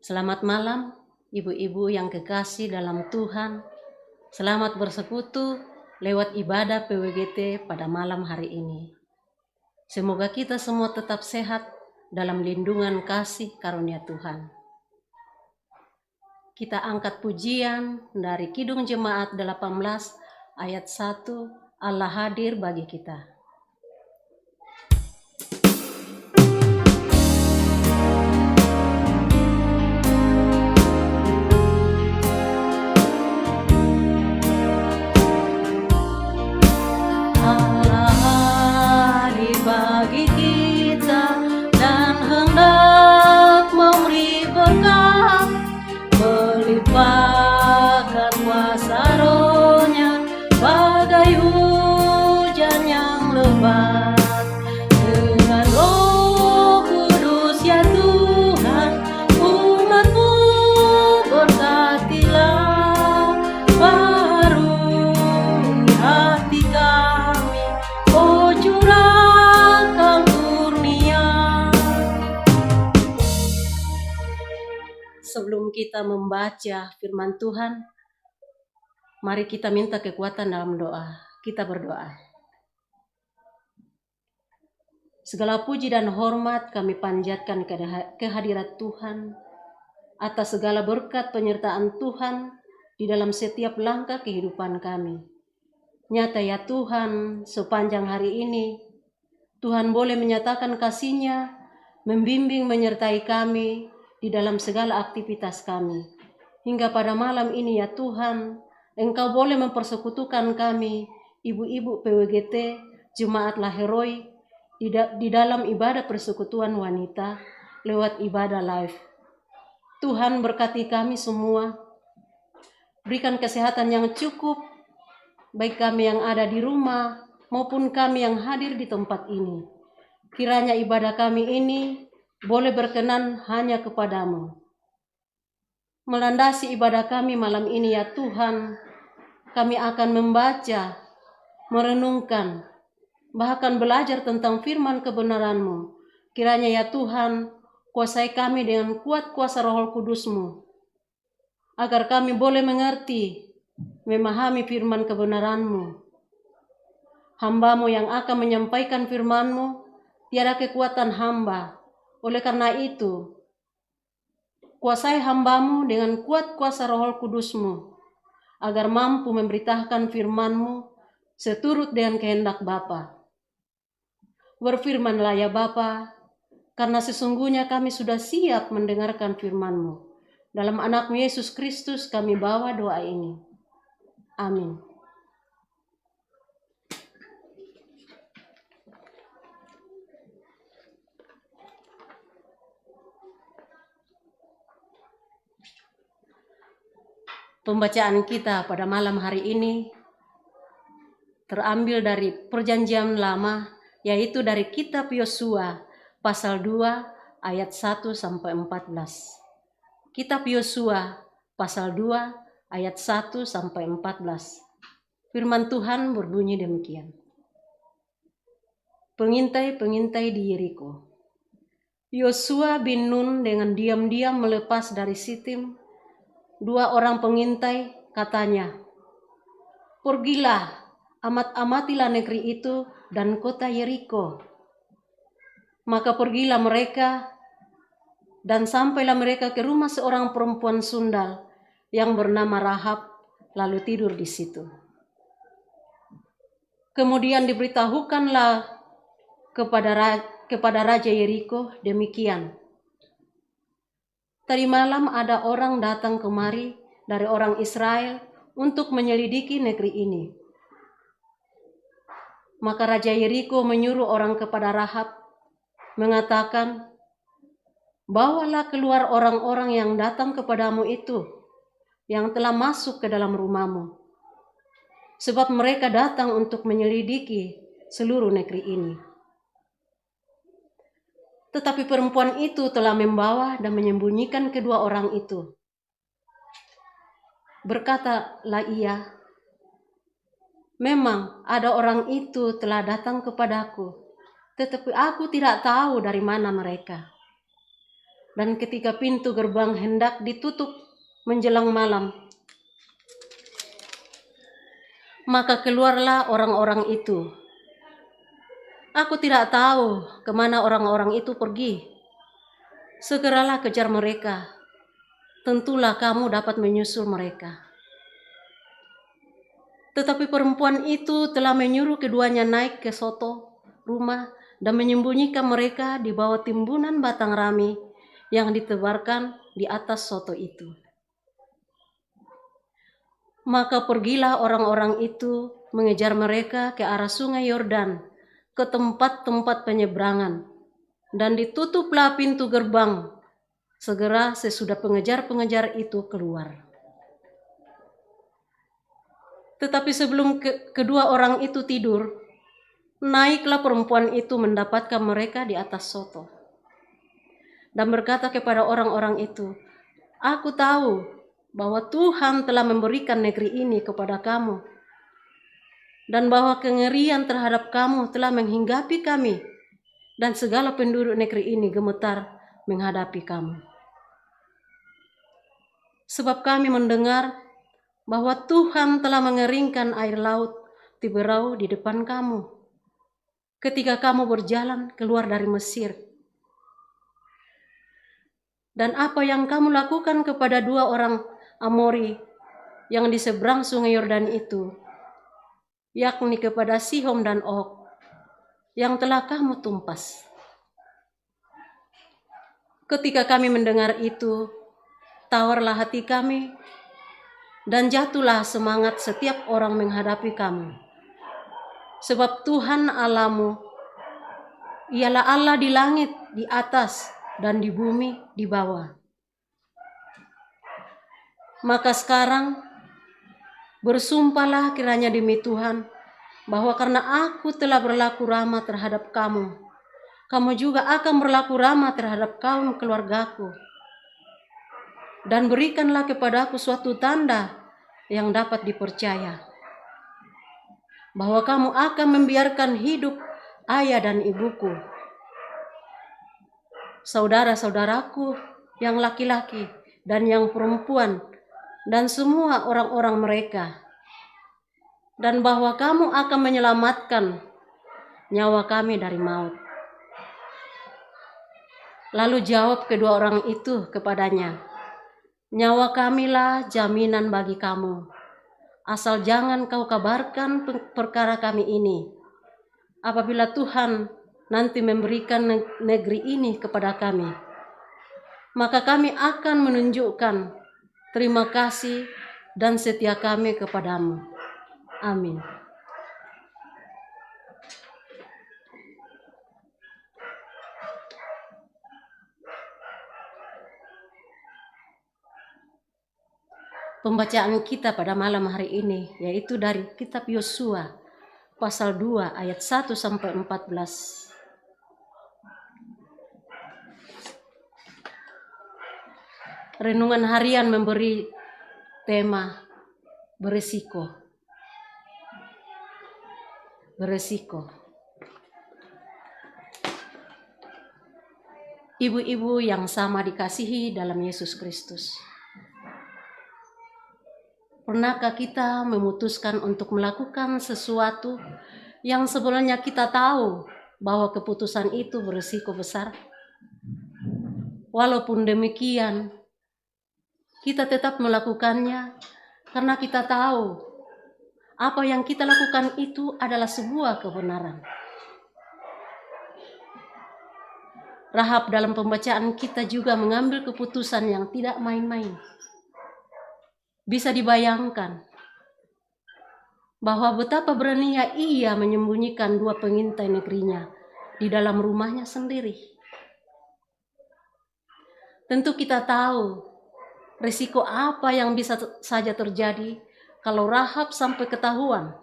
Selamat malam, ibu-ibu yang kekasih dalam Tuhan. Selamat bersekutu lewat ibadah PWGT pada malam hari ini. Semoga kita semua tetap sehat dalam lindungan kasih karunia Tuhan. Kita angkat pujian dari Kidung Jemaat 18 ayat 1, Allah hadir bagi kita. Melimpahkan kuasa Roh-Nya bagai hujan yang lebat. Dengan Roh Kudus ya Tuhan, umat-Mu berkatilah, barui hati kami, oh curahkan kurnia. Sebelum kita membaca firman Tuhan, mari kita minta kekuatan dalam doa. Kita berdoa. Segala puji dan hormat kami panjatkan kehadirat Tuhan atas segala berkat penyertaan Tuhan di dalam setiap langkah kehidupan kami. Nyata ya Tuhan, sepanjang hari ini Tuhan boleh menyatakan kasih-Nya, membimbing menyertai kami di dalam segala aktivitas kami. Hingga pada malam ini ya Tuhan, Engkau boleh mempersekutukan kami, ibu-ibu PWGT, Jemaat Laheroi, di dalam ibadah persekutuan wanita lewat ibadah live. Tuhan berkati kami semua, berikan kesehatan yang cukup, baik kami yang ada di rumah maupun kami yang hadir di tempat ini. Kiranya ibadah kami ini boleh berkenan hanya kepadamu. Melandasi ibadah kami malam ini ya Tuhan, kami akan membaca, merenungkan, bahkan belajar tentang firman kebenaran-Mu. Kiranya ya Tuhan, kuasai kami dengan kuat kuasa Roh Kudus-Mu, agar kami boleh mengerti, memahami firman kebenaran-Mu. Hamba-Mu yang akan menyampaikan firman-Mu, tiada kekuatan hamba. Oleh karena itu, kuasai hamba-Mu dengan kuat kuasa Roh Kudus-Mu, agar mampu memberitakan firman-Mu seturut dengan kehendak Bapa. Berfirmanlah ya Bapa, karena sesungguhnya kami sudah siap mendengarkan firman-Mu. Dalam anak-Mu Yesus Kristus kami bawa doa ini. Amin. Pembacaan kita pada malam hari ini terambil dari Perjanjian Lama, yaitu dari kitab Yosua pasal 2 ayat 1 sampai 14. Kitab Yosua pasal 2 ayat 1 sampai 14. Firman Tuhan berbunyi demikian. Pengintai-pengintai di Yeriko. Yosua bin Nun dengan diam-diam melepas dari Sitim 2 orang pengintai, katanya, "Pergilah, amat-amatilah negeri itu dan kota Yeriko." Maka pergilah mereka dan sampailah mereka ke rumah seorang perempuan sundal yang bernama Rahab, lalu tidur di situ. Kemudian diberitahukanlah kepada Raja Yeriko demikian, "Tadi malam ada orang datang kemari dari orang Israel untuk menyelidiki negeri ini." Maka Raja Yeriko menyuruh orang kepada Rahab, mengatakan, "Bawalah keluar orang-orang yang datang kepadamu itu, yang telah masuk ke dalam rumahmu. Sebab mereka datang untuk menyelidiki seluruh negeri ini." Tetapi perempuan itu telah membawa dan menyembunyikan kedua orang itu. Berkatalah ia, "Memang ada orang itu telah datang kepadaku, tetapi aku tidak tahu dari mana mereka." Dan ketika pintu gerbang hendak ditutup menjelang malam, maka keluarlah orang-orang itu. Aku tidak tahu kemana orang-orang itu pergi. Segeralah kejar mereka. Tentulah kamu dapat menyusul mereka. Tetapi perempuan itu telah menyuruh keduanya naik ke soto rumah dan menyembunyikan mereka di bawah timbunan batang rami yang ditebarkan di atas soto itu. Maka pergilah orang-orang itu mengejar mereka ke arah sungai Yordan, ke tempat-tempat penyeberangan, dan ditutuplah pintu gerbang segera sesudah pengejar-pengejar itu keluar. Tetapi sebelum kedua orang itu tidur, naiklah perempuan itu mendapatkan mereka di atas soto, dan berkata kepada orang-orang itu, "Aku tahu bahwa Tuhan telah memberikan negeri ini kepada kamu, dan bahwa kengerian terhadap kamu telah menghinggapi kami, dan segala penduduk negeri ini gemetar menghadapi kamu. Sebab kami mendengar bahwa Tuhan telah mengeringkan air laut Tiberau di depan kamu, ketika kamu berjalan keluar dari Mesir. Dan apa yang kamu lakukan kepada dua orang Amori yang di seberang sungai Yordan itu, yakni kepada Sihon dan Og, yang telah kamu tumpas." Ketika kami mendengar itu, tawarlah hati kami, dan jatuhlah semangat setiap orang menghadapi kamu. Sebab Tuhan Allahmu, ialah Allah di langit di atas dan di bumi di bawah. Maka sekarang bersumpahlah kiranya demi Tuhan, bahwa karena aku telah berlaku ramah terhadap kamu, kamu juga akan berlaku ramah terhadap kaum keluargaku. Dan berikanlah kepadaku suatu tanda yang dapat dipercaya, bahwa kamu akan membiarkan hidup ayah dan ibuku, saudara-saudaraku yang laki-laki dan yang perempuan, dan semua orang-orang mereka, dan bahwa kamu akan menyelamatkan nyawa kami dari maut." Lalu jawab kedua orang itu kepadanya, "Nyawa kamilah jaminan bagi kamu, asal jangan kau kabarkan perkara kami ini. Apabila Tuhan nanti memberikan negeri ini kepada kami, maka kami akan menunjukkan terima kasih dan setia kami kepadamu. Amin." Pembacaan kita pada malam hari ini yaitu dari kitab Yosua pasal 2 ayat 1 sampai 14. Renungan harian memberi tema beresiko. Beresiko. Ibu-ibu yang sama dikasihi dalam Yesus Kristus. Pernahkah kita memutuskan untuk melakukan sesuatu yang sebenarnya kita tahu bahwa keputusan itu berisiko besar? Walaupun demikian, kita tetap melakukannya karena kita tahu apa yang kita lakukan itu adalah sebuah kebenaran. Rahab dalam pembacaan kita juga mengambil keputusan yang tidak main-main. Bisa dibayangkan bahwa betapa beraninya ia menyembunyikan dua pengintai negerinya di dalam rumahnya sendiri. Tentu kita tahu risiko apa yang bisa saja terjadi kalau Rahab sampai ketahuan.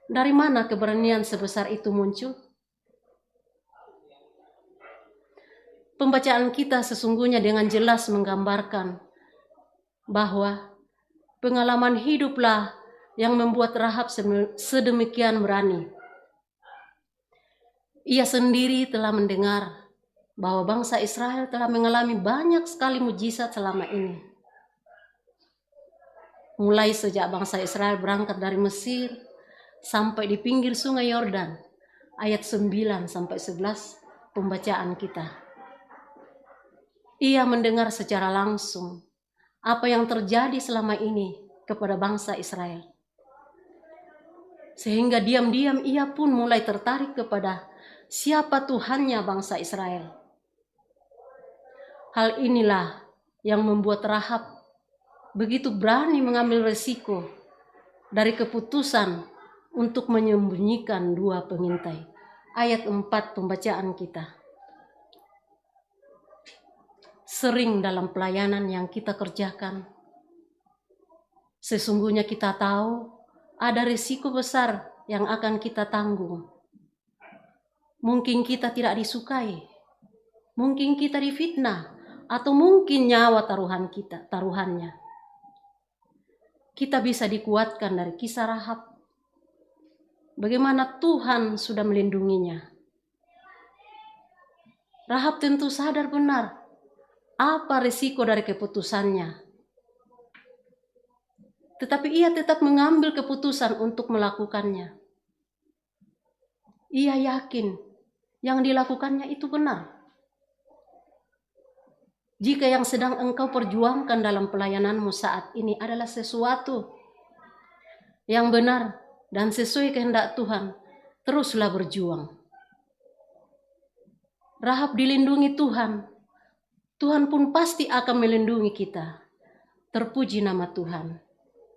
Dari mana keberanian sebesar itu muncul? Pembacaan kita sesungguhnya dengan jelas menggambarkan bahwa pengalaman hiduplah yang membuat Rahab sedemikian berani. Ia sendiri telah mendengar bahwa bangsa Israel telah mengalami banyak sekali mujizat selama ini. Mulai sejak bangsa Israel berangkat dari Mesir sampai di pinggir sungai Yordan, ayat 9 sampai 11 pembacaan kita. Ia mendengar secara langsung apa yang terjadi selama ini kepada bangsa Israel. Sehingga diam-diam ia pun mulai tertarik kepada siapa Tuhannya bangsa Israel. Hal inilah yang membuat Rahab begitu berani mengambil resiko dari keputusan untuk menyembunyikan 2 pengintai. Ayat 4 pembacaan kita. Sering dalam pelayanan yang kita kerjakan, sesungguhnya kita tahu ada risiko besar yang akan kita tanggung. Mungkin kita tidak disukai, mungkin kita difitnah, atau mungkin nyawa taruhannya. Kita bisa dikuatkan dari kisah Rahab, bagaimana Tuhan sudah melindunginya. Rahab tentu sadar benar apa risiko dari keputusannya. Tetapi ia tetap mengambil keputusan untuk melakukannya. Ia yakin yang dilakukannya itu benar. Jika yang sedang engkau perjuangkan dalam pelayananmu saat ini adalah sesuatu yang benar dan sesuai kehendak Tuhan, teruslah berjuang. Rahab dilindungi Tuhan. Tuhan pun pasti akan melindungi kita. Terpuji nama Tuhan.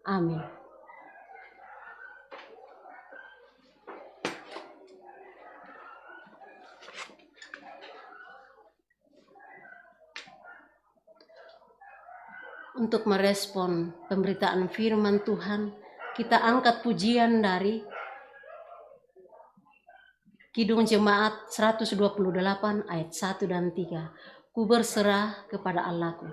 Amin. Untuk merespon pemberitaan firman Tuhan, kita angkat pujian dari Kidung Jemaat 128 ayat 1 dan 3. Ku berserah kepada Allahku.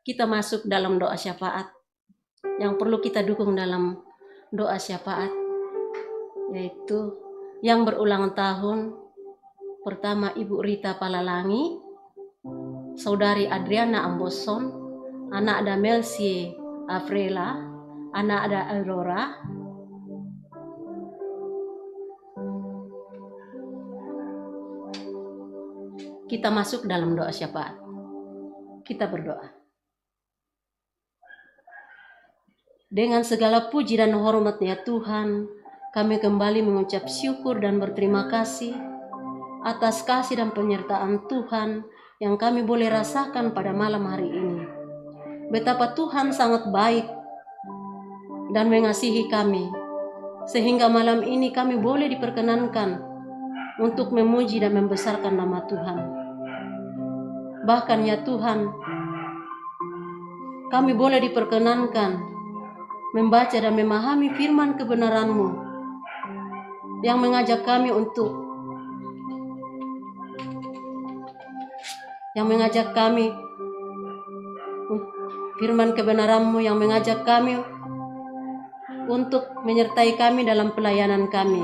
Kita masuk dalam doa syafaat yang perlu kita dukung dalam doa syafaat, yaitu yang berulang tahun. Pertama, Ibu Rita Palalangi, Saudari Adriana Amboson, anak ada Melsie Afrila, anak ada Aurora, Kita masuk dalam doa syafaat. Kita berdoa. Dengan segala puji dan hormat ya Tuhan, kami kembali mengucap syukur dan berterima kasih atas kasih dan penyertaan Tuhan yang kami boleh rasakan pada malam hari ini. Betapa Tuhan sangat baik dan mengasihi kami, sehingga malam ini kami boleh diperkenankan untuk memuji dan membesarkan nama Tuhan. Bahkan ya Tuhan, kami boleh diperkenankan membaca dan memahami firman kebenaran-Mu yang mengajak kami firman kebenaran-Mu yang mengajak kami untuk menyertai kami dalam pelayanan kami.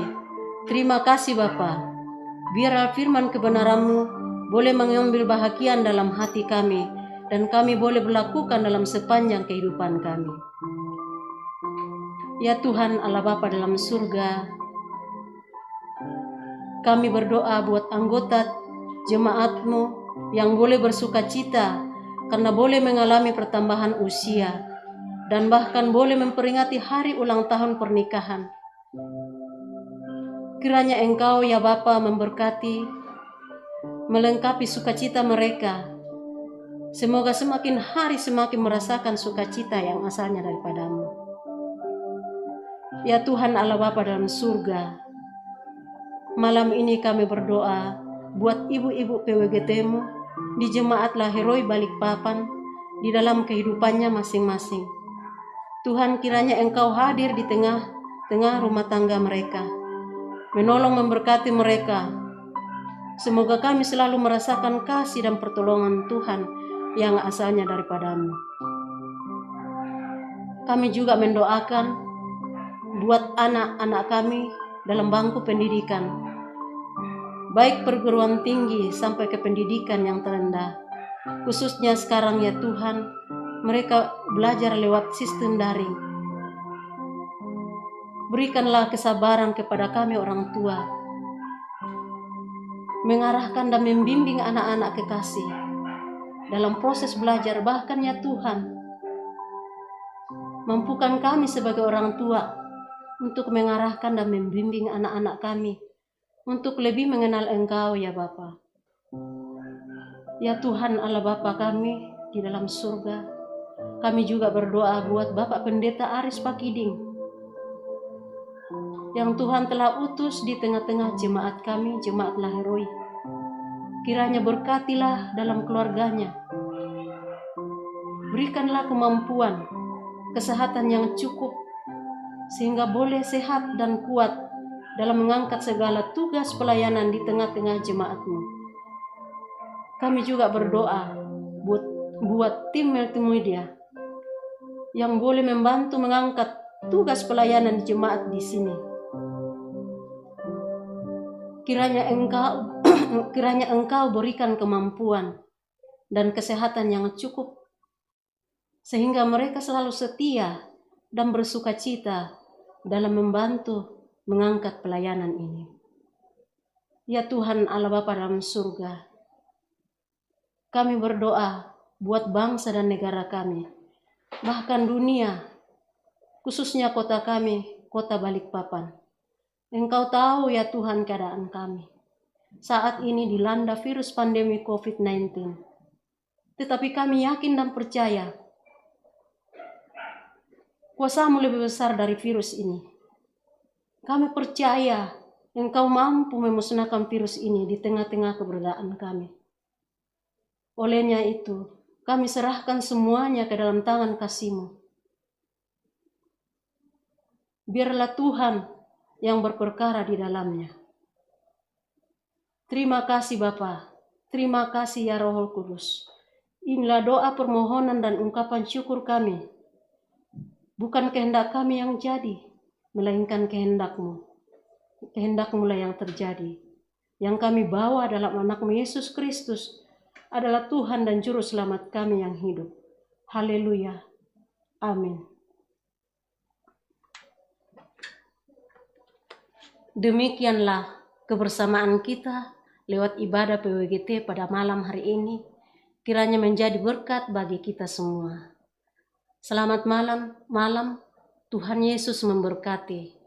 Terima kasih Bapa. Biarlah firman kebenaran-Mu boleh mengambil bahagian dalam hati kami dan kami boleh berlakukan dalam sepanjang kehidupan kami. Ya Tuhan Allah Bapa dalam surga, kami berdoa buat anggota jemaat-Mu yang boleh bersuka cita karena boleh mengalami pertambahan usia dan bahkan boleh memperingati hari ulang tahun pernikahan. Kiranya Engkau ya Bapa memberkati, melengkapi sukacita mereka. Semoga semakin hari semakin merasakan sukacita yang asalnya daripada-Mu. Ya Tuhan Allah Bapa dalam surga, malam ini kami berdoa buat ibu-ibu PWGT-Mu di Jemaat Lahiroi Balikpapan di dalam kehidupannya masing-masing. Tuhan, kiranya Engkau hadir di tengah-tengah rumah tangga mereka, menolong memberkati mereka. Semoga kami selalu merasakan kasih dan pertolongan Tuhan yang asalnya daripada-Mu. Kami juga mendoakan buat anak-anak kami dalam bangku pendidikan, baik perguruan tinggi sampai ke pendidikan yang terendah. Khususnya sekarang ya Tuhan, mereka belajar lewat sistem daring. Berikanlah kesabaran kepada kami orang tua, mengarahkan dan membimbing anak-anak kekasih dalam proses belajar. Bahkan ya Tuhan, mampukan kami sebagai orang tua untuk mengarahkan dan membimbing anak-anak kami untuk lebih mengenal Engkau ya Bapa. Ya Tuhan Allah Bapa kami di dalam surga, kami juga berdoa buat Bapak Pendeta Aris Pakiding yang Tuhan telah utus di tengah-tengah jemaat kami, Jemaat Lahiroi. Kiranya berkatilah dalam keluarganya. Berikanlah kemampuan, kesehatan yang cukup, sehingga boleh sehat dan kuat dalam mengangkat segala tugas pelayanan di tengah-tengah jemaat-Mu. Kami juga berdoa buat tim multimedia yang boleh membantu mengangkat tugas pelayanan di jemaat di sini. Kiranya Engkau berikan kemampuan dan kesehatan yang cukup, sehingga mereka selalu setia dan bersukacita dalam membantu mengangkat pelayanan ini. Ya Tuhan Allah Bapa dalam surga, kami berdoa buat bangsa dan negara kami, bahkan dunia, khususnya kota kami, kota Balikpapan. Engkau tahu ya Tuhan keadaan kami. Saat ini dilanda virus pandemi COVID-19. Tetapi kami yakin dan percaya kuasa-Mu lebih besar dari virus ini. Kami percaya Engkau mampu memusnahkan virus ini di tengah-tengah keberadaan kami. Olehnya itu, kami serahkan semuanya ke dalam tangan kasih-Mu. Biarlah Tuhan yang berperkara di dalamnya. Terima kasih Bapa, terima kasih ya Roh Kudus. Inilah doa permohonan dan ungkapan syukur kami. Bukan kehendak kami yang jadi, melainkan kehendak-Mu. Kehendak-Mu lah yang terjadi. Yang kami bawa dalam anak-Mu Yesus Kristus adalah Tuhan dan Juru Selamat kami yang hidup. Haleluya. Amin. Demikianlah kebersamaan kita lewat ibadah PWGT pada malam hari ini, kiranya menjadi berkat bagi kita semua. Selamat malam, Tuhan Yesus memberkati.